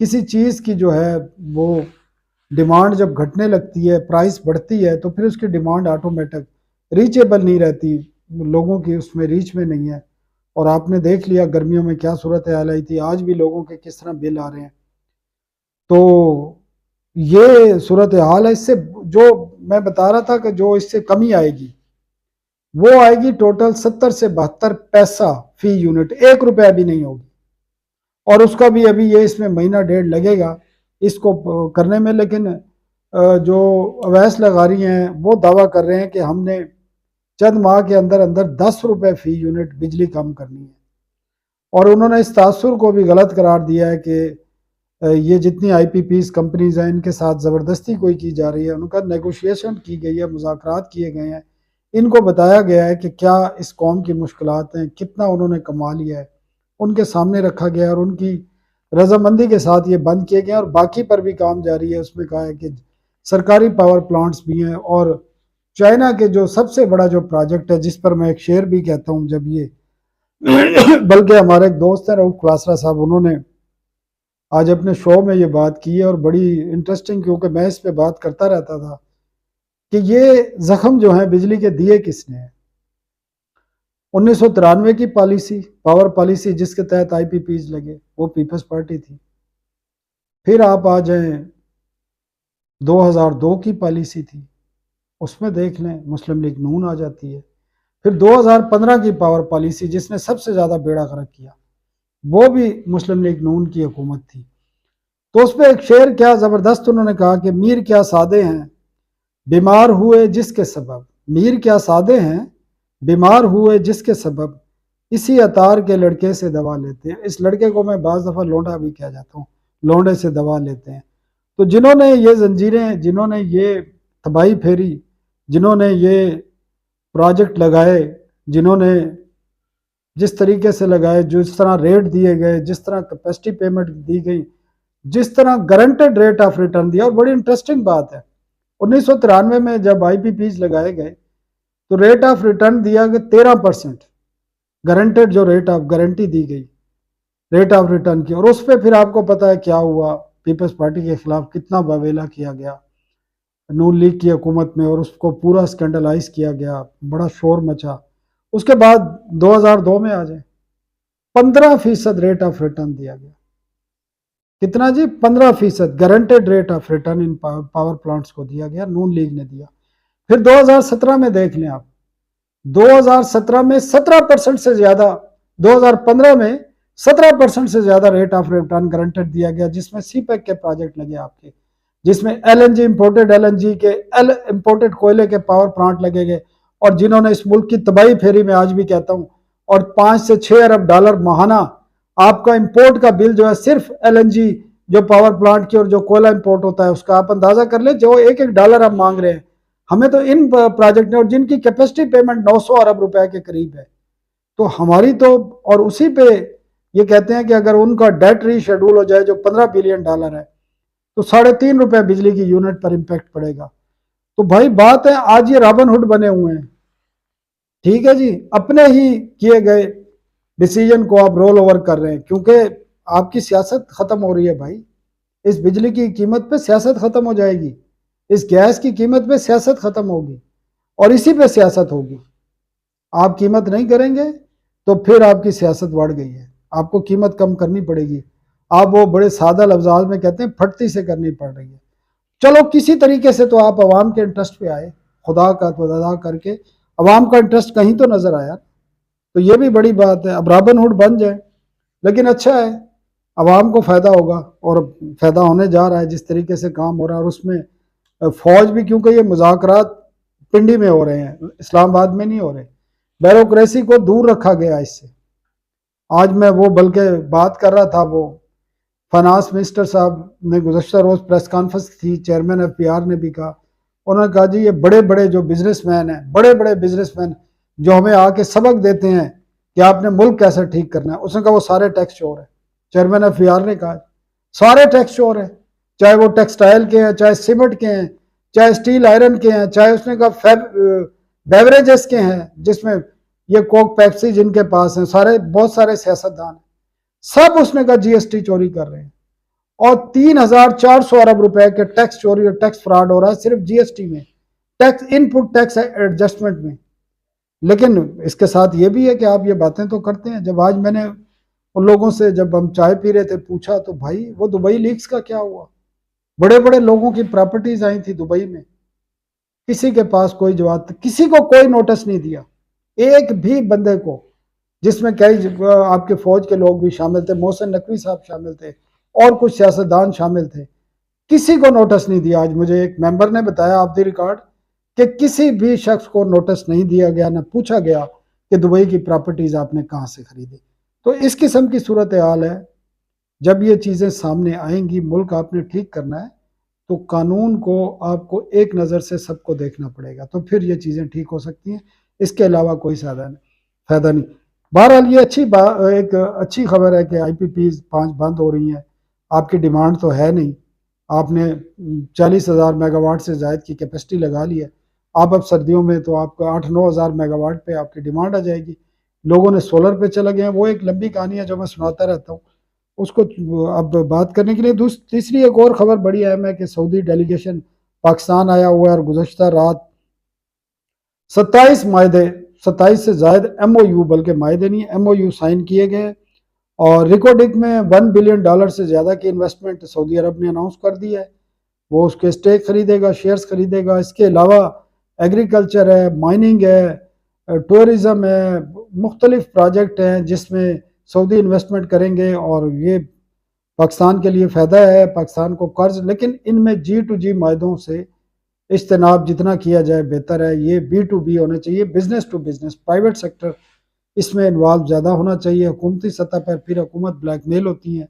کسی چیز کی جو ہے وہ ڈیمانڈ جب گھٹنے لگتی ہے، پرائس بڑھتی ہے، تو پھر اس کی ڈیمانڈ آٹومیٹک ریچیبل نہیں رہتی، لوگوں کی اس میں ریچ میں نہیں ہے۔ اور آپ نے دیکھ لیا گرمیوں میں کیا صورتحال آئی تھی، آج بھی لوگوں کے کس طرح بل آ رہے ہیں۔ تو یہ صورتحال ہے۔ اس سے جو میں بتا رہا تھا کہ جو اس سے کمی آئے گی وہ آئے گی ٹوٹل 70 سے 72 پیسہ فی یونٹ، 1 روپیہ بھی نہیں ہوگی۔ اور اس کا بھی ابھی یہ اس میں مہینہ ڈیڑھ لگے گا اس کو کرنے میں، لیکن جو اویس لغاری ہیں وہ دعویٰ کر رہے ہیں کہ ہم نے چند ماہ کے اندر اندر 10 روپے فی یونٹ بجلی کم کرنی ہے۔ اور انہوں نے اس تاثر کو بھی غلط قرار دیا ہے کہ یہ جتنی آئی پی پیز کمپنیز ہیں ان کے ساتھ زبردستی کوئی کی جا رہی ہے، ان کا نیگوشیشن کی گئی ہے، مذاکرات کیے گئے ہیں، ان کو بتایا گیا ہے کہ کیا اس قوم کی مشکلات ہیں، کتنا انہوں نے کما لیا ہے، ان کے سامنے رکھا گیا ہے اور ان کی رضامندی کے ساتھ یہ بند کیے گئے ہیں۔ اور باقی پر بھی کام جاری ہے۔ اس میں کہا ہے کہ سرکاری پاور پلانٹس بھی ہیں، اور چائنا کے جو سب سے بڑا جو پروجیکٹ ہے جس پر میں ایک شعر بھی کہتا ہوں جب یہ بلکہ ہمارے ایک دوست ہیں رؤف کلاسرا صاحب، انہوں نے آج اپنے شو میں یہ بات کی ہے اور بڑی انٹرسٹنگ، کیونکہ میں اس پہ بات کرتا رہتا تھا کہ یہ زخم جو ہیں بجلی کے دیے کس نے ہیں۔ 1993 کی پالیسی، پاور پالیسی جس کے تحت آئی پی پیز لگے، وہ پیپلز پارٹی تھی۔ پھر آپ آ جائیں 2002 کی پالیسی تھی، اس میں دیکھ لیں مسلم لیگ نون آ جاتی ہے۔ پھر 2015 کی پاور پالیسی جس نے سب سے زیادہ بیڑا غرق کیا، وہ بھی مسلم لیگ نون کی حکومت تھی۔ تو اس پہ ایک شعر کیا زبردست انہوں نے کہا کہ میر کیا سادے ہیں بیمار ہوئے جس کے سبب، میر کیا سادے ہیں بیمار ہوئے جس کے سبب، اسی عطار کے لڑکے سے دوا لیتے ہیں۔ اس لڑکے کو میں بعض دفعہ لونڈا بھی کہہ جاتا ہوں، لونڈے سے دوا لیتے ہیں۔ تو جنہوں نے یہ زنجیریں، جنہوں نے یہ تباہی پھیری، جنہوں نے یہ پروجیکٹ لگائے، جنہوں نے جس طریقے سے لگائے، جس طرح ریٹ دیے گئے، جس طرح کیپیسٹی پیمنٹ دی گئی، جس طرح گارنٹیڈ ریٹ آف ریٹرن دیا۔ اور بڑی انٹرسٹنگ بات ہے، 1993 میں جب آئی پی پیز لگائے گئے تو ریٹ آف ریٹرن دیا کہ 13%، گارنٹیڈ جو ریٹ آف گارنٹی دی گئی ریٹ آف ریٹرن کی۔ اور اس پہ پھر آپ کو پتا ہے کیا ہوا، پیپلز پارٹی کے خلاف کتنا واویلا کیا گیا نون لیگ کی حکومت میں، اور اس کو پورا اسکینڈلائز کیا گیا، بڑا شور مچا۔ اس کے بعد 2002 میں آ جائیں، 15% ریٹ آف ریٹرن دیا گیا۔ کتنا جی؟ 15% guaranteed rate of return in power plants کو دیا گیا، نون لیگ نے دیا۔ پھر 2017 میں دیکھ لیں آپ، 2017 میں 17% سے زیادہ، 2015 میں 17% سے زیادہ ریٹ آف ریٹرن گارنٹیڈ دیا گیا، جس میں سی پیک کے پروجیکٹ لگے آپ کے، جس میں L N G imported L N G کے امپورٹڈ کوئلے کے پاور پلانٹ لگے گئے، اور جنہوں نے اس ملک کی تباہی پھیری، میں آج بھی کہتا ہوں۔ اور 5 سے 6 ارب ڈالر ماہانہ آپ کا امپورٹ کا بل جو ہے صرف ایل این جی جو پاور پلانٹ کی اور جو کوئلہ امپورٹ ہوتا ہے اس کا، آپ اندازہ کر لیں جو 1-1 ڈالر ہم مانگ رہے ہیں ہمیں تو ان پروجیکٹ نے، اور جن کی کیپیسٹی پیمنٹ 900 ارب روپے کے قریب ہے۔ تو ہماری تو، اور اسی پہ یہ کہتے ہیں کہ اگر ان کا ڈیٹ ری شیڈول ہو جائے جو 15 بلین ڈالر ہے تو 3.5 روپے بجلی کی یونٹ پر امپیکٹ پڑے گا۔ تو بھائی بات ہے، آج یہ رابن ہوڈ بنے ہوئے ہیں، ٹھیک ہے جی، اپنے ہی کیے گئے ڈیسیجن کو آپ رول اوور کر رہے ہیں، کیونکہ آپ کی سیاست ختم ہو رہی ہے بھائی۔ اس بجلی کی قیمت پہ سیاست ختم ہو جائے گی، اس گیس کی قیمت پہ سیاست ختم ہوگی، اور اسی پہ سیاست ہوگی۔ آپ قیمت نہیں کریں گے تو پھر آپ کی سیاست بڑھ گئی ہے، آپ کو قیمت کم کرنی پڑے گی۔ آپ وہ بڑے سادہ لفظات میں کہتے ہیں پھٹتی سے کرنی پڑ رہی ہے۔ چلو کسی طریقے سے تو آپ عوام کے انٹرسٹ پہ آئے، خدا کا تو ادا کر کے عوام کا انٹرسٹ کہیں تو نظر آیا، تو یہ بھی بڑی بات ہے۔ اب رابن ہوڈ بن جائے، لیکن اچھا ہے، عوام کو فائدہ ہوگا، اور فائدہ ہونے جا رہا ہے جس طریقے سے کام ہو رہا ہے۔ اور اس میں فوج بھی، کیونکہ یہ مذاکرات پنڈی میں ہو رہے ہیں، اسلام آباد میں نہیں ہو رہے، بیوروکریسی کو دور رکھا گیا اس سے۔ آج میں وہ بلکہ بات کر رہا تھا، وہ فائنانس منسٹر صاحب نے گزشتہ روز پریس کانفرنس تھی، چیئرمین ایف پی آر نے بھی کہا، انہوں نے کہا جی یہ بڑے بڑے جو بزنس مین ہیں، بڑے بڑے بزنس مین جو ہمیں آ کے سبق دیتے ہیں کہ آپ نے ملک کیسے ٹھیک کرنا ہے، اس نے کہا وہ سارے ٹیکس چور ہیں۔ چیئرمین ایف پی آر نے کہا سارے ٹیکس چور ہیں، چاہے وہ ٹیکسٹائل کے ہیں، چاہے سیمنٹ کے ہیں، چاہے اسٹیل آئرن کے ہیں، چاہے اس نے کہا بیوریجز کے ہیں، جس میں یہ کوک پیپسی جن کے پاس ہیں، سارے بہت سارے سیاستدان ہیں، سب اس نے کہا جی ایس ٹی چوری کر رہے ہیں۔ اور 3,400 ارب روپے کے ٹیکس چوری اور ٹیکس فراڈ ہو رہا ہے صرف جی ایس ٹی میں، ٹیکس ان پٹ ٹیکس ایڈجسٹمنٹ میں۔ لیکن اس کے ساتھ یہ بھی ہے کہ آپ یہ باتیں تو کرتے ہیں۔ جب آج میں نے ان لوگوں سے جب ہم چائے پی رہے تھے پوچھا تو بھائی وہ دبئی لیکس کا کیا ہوا؟ بڑے بڑے لوگوں کی پراپرٹیز آئی تھی دبئی میں، کسی کے پاس کوئی جواب، کسی کو کوئی نوٹس نہیں دیا، ایک بھی بندے کو، جس میں کئی آپ کے فوج کے لوگ بھی شامل تھے، محسن نقوی صاحب شامل تھے اور کچھ سیاستدان شامل تھے، کسی کو نوٹس نہیں دیا۔ آج مجھے ایک ممبر نے بتایا آف دی ریکارڈ کہ کسی بھی شخص کو نوٹس نہیں دیا گیا، نہ پوچھا گیا کہ دبئی کی پراپرٹیز آپ نے کہاں سے خریدی۔ تو اس قسم کی صورتحال ہے۔ جب یہ چیزیں سامنے آئیں گی، ملک آپ نے ٹھیک کرنا ہے تو قانون کو آپ کو ایک نظر سے سب کو دیکھنا پڑے گا، تو پھر یہ چیزیں ٹھیک ہو سکتی ہیں۔ اس کے علاوہ کوئی فائدہ نہیں۔ بہرحال یہ ایک اچھی خبر ہے کہ آئی پی پیز 5 بند ہو رہی ہیں۔ آپ کی ڈیمانڈ تو ہے نہیں، آپ نے 40,000 میگا واٹ سے زائد کی کیپیسٹی لگا لی ہے۔ آپ اب سردیوں میں تو آپ کو 8-9 ہزار میگا واٹ پہ آپ کی ڈیمانڈ آ جائے گی۔ لوگوں نے سولر پہ چلے گئے ہیں، وہ ایک لمبی کہانی ہے جو میں سناتا رہتا ہوں، اس کو اب بات کرنے کے لیے تیسری ایک اور خبر بڑی اہم ہے کہ سعودی ڈیلیگیشن پاکستان آیا ہوا ہے، اور گزشتہ رات 27 سے زائد ایم او یو، بلکہ معاہدے نہیں، ایم او یو سائن کیے گئے، اور ریکارڈنگ میں $1 بلین سے زیادہ کی انویسٹمنٹ سعودی عرب نے اناؤنس کر دی ہے۔ وہ اس کے سٹیک خریدے گا، شیئرز خریدے گا۔ اس کے علاوہ ایگریکلچر ہے، مائننگ ہے، ٹورزم ہے، مختلف پروجیکٹ ہیں جس میں سعودی انویسٹمنٹ کریں گے، اور یہ پاکستان کے لیے فائدہ ہے، پاکستان کو قرض، لیکن ان میں جی ٹو جی معاہدوں سے اجتناب جتنا کیا جائے بہتر ہے۔ یہ بی ٹو بی ہونے چاہیے، business to business, private sector اس میں انوالو زیادہ ہونا چاہیے۔ حکومتی سطح پر پھر حکومت بلیک میل ہوتی ہیں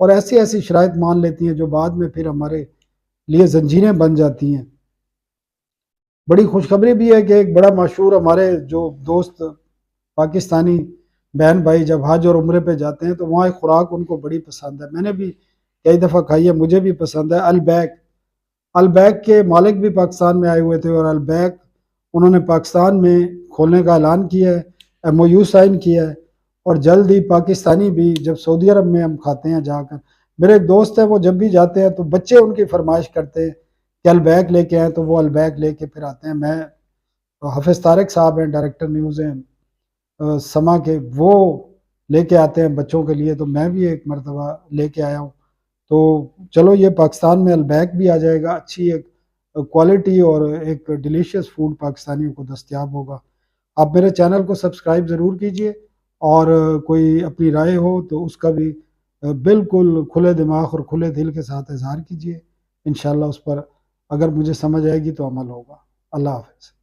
اور ایسی شرائط مان لیتی ہیں جو بعد میں پھر ہمارے لیے زنجیریں بن جاتی ہیں۔ بڑی خوشخبری بھی ہے کہ ایک بڑا مشہور ہمارے جو دوست پاکستانی بہن بھائی جب حج اور عمرے پہ جاتے ہیں تو وہاں ایک خوراک ان کو بڑی پسند ہے، میں نے بھی کئی دفعہ کھائی ہے، مجھے بھی پسند ہے، البیک کے مالک بھی پاکستان میں آئے ہوئے تھے، اور البیک انہوں نے پاکستان میں کھولنے کا اعلان کیا ہے، ایم او یو سائن کیا ہے، اور جلد ہی پاکستانی بھی جب سعودی عرب میں ہم کھاتے ہیں جا کر، میرے ایک دوست ہے وہ جب بھی جاتے ہیں تو بچے ان کی فرمائش کرتے ہیں کہ البیک لے کے آئیں، تو وہ البیک لے کے پھر آتے ہیں۔ میں حافظ طارق صاحب ہیں، ڈائریکٹر نیوز ہیں سما کے، وہ لے کے آتے ہیں بچوں کے لیے، تو میں بھی ایک مرتبہ لے کے آیا ہوں۔ تو چلو یہ پاکستان میں البیک بھی آ جائے گا، اچھی ایک کوالٹی اور ایک ڈیلیشیس فوڈ پاکستانیوں کو دستیاب ہوگا۔ آپ میرے چینل کو سبسکرائب ضرور کیجئے، اور کوئی اپنی رائے ہو تو اس کا بھی بالکل کھلے دماغ اور کھلے دل کے ساتھ اظہار کیجئے، انشاءاللہ اس پر اگر مجھے سمجھ آئے گی تو عمل ہوگا۔ اللہ حافظ۔